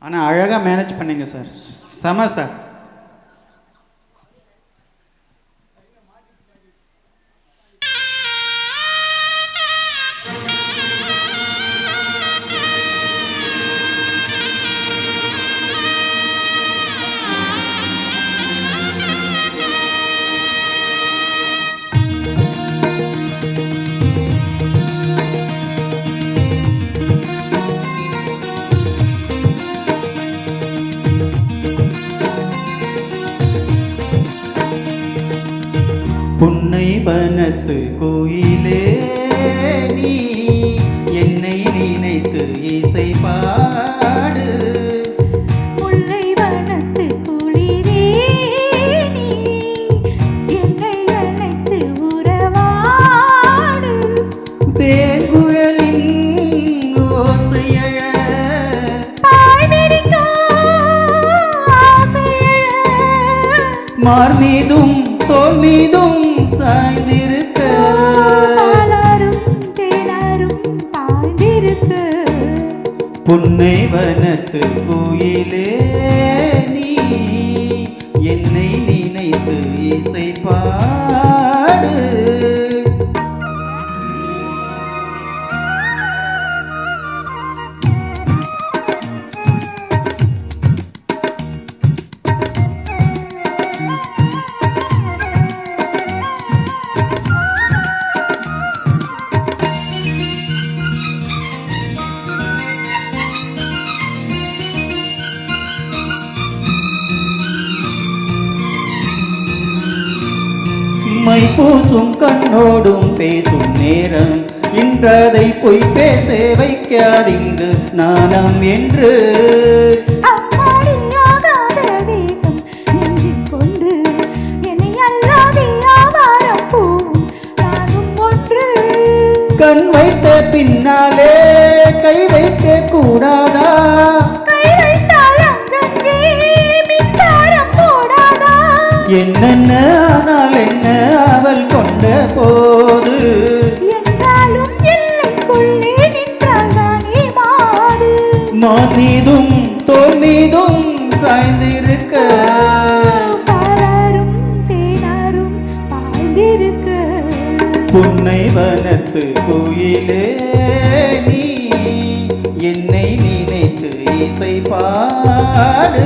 ஆனால் அழகாக மேனேஜ் பண்ணீங்க சார். செம சார். புன்னை வனத்து கோயிலே நீ என்னை நினைத்து இசை பாடு. முல்லை வனத்து குளிரே நீ என்னை அழைத்து உறவாடு. தேங்குழலின் ஓசையழ மார் மீதும் தோல் மீதும் சாய்ந்திருக்க புன்னை வனத்து கோயிலே நீ என்னை நினைத்து இசை பாடு. மை பூசும் கண்ணோடும் பேசும் நேரம் இன்றதை பொய் பேச வைக்காதிங்கு நாணம் என்று கண் வைத்த பின்னாலே கை வைக்க கூடாதா? என்னென்ன ஆனால் என்ன அவள் கொண்ட போது மான் மீதும் தோல் மீதும் சாய்ந்திருக்க புன்னை வனத்து கோயிலே நீ என்னை நினைத்து இசை பாடு.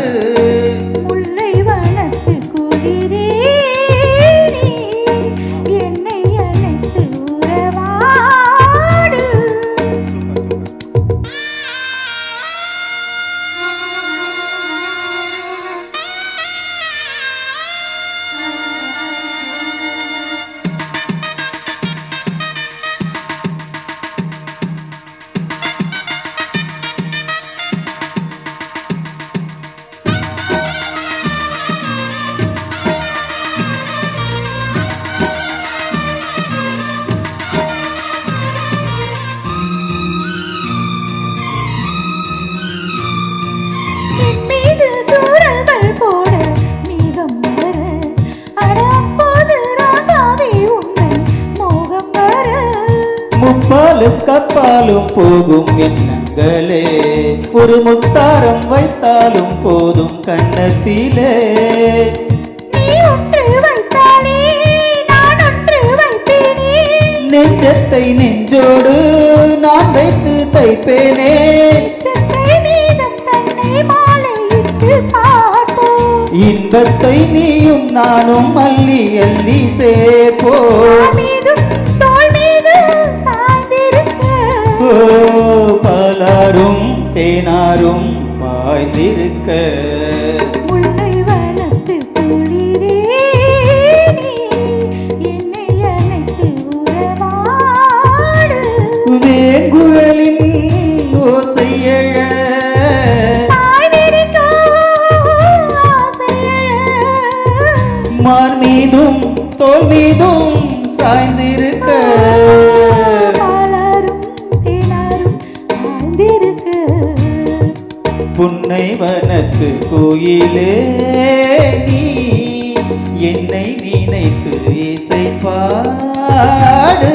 முப்பாலும் கப்பாலும் போகும் எண்ணங்களே ஒரு முத்தாரம் வைத்தாலும் போதும் கண்ணத்திலே. நெஞ்சத்தை நெஞ்சோடு நான் வைத்து தைப்பேனே. இன்பத்தை நீயும் நானும் அள்ளி அள்ளி சேர்ப்போ. பாலாரும் தேனாரும் பாய்ந்திருக்க முல்லை வனத்து குளிரே நீ என்னை அழைத்து உறவாடு. வேங்குழலின் ஓசையழ மார் மீதும் தோல் மீதும் சாய்ந்திருக்க புன்னை வனத்து கோயிலே நீ என்னை நினைத்து இசை பாடு.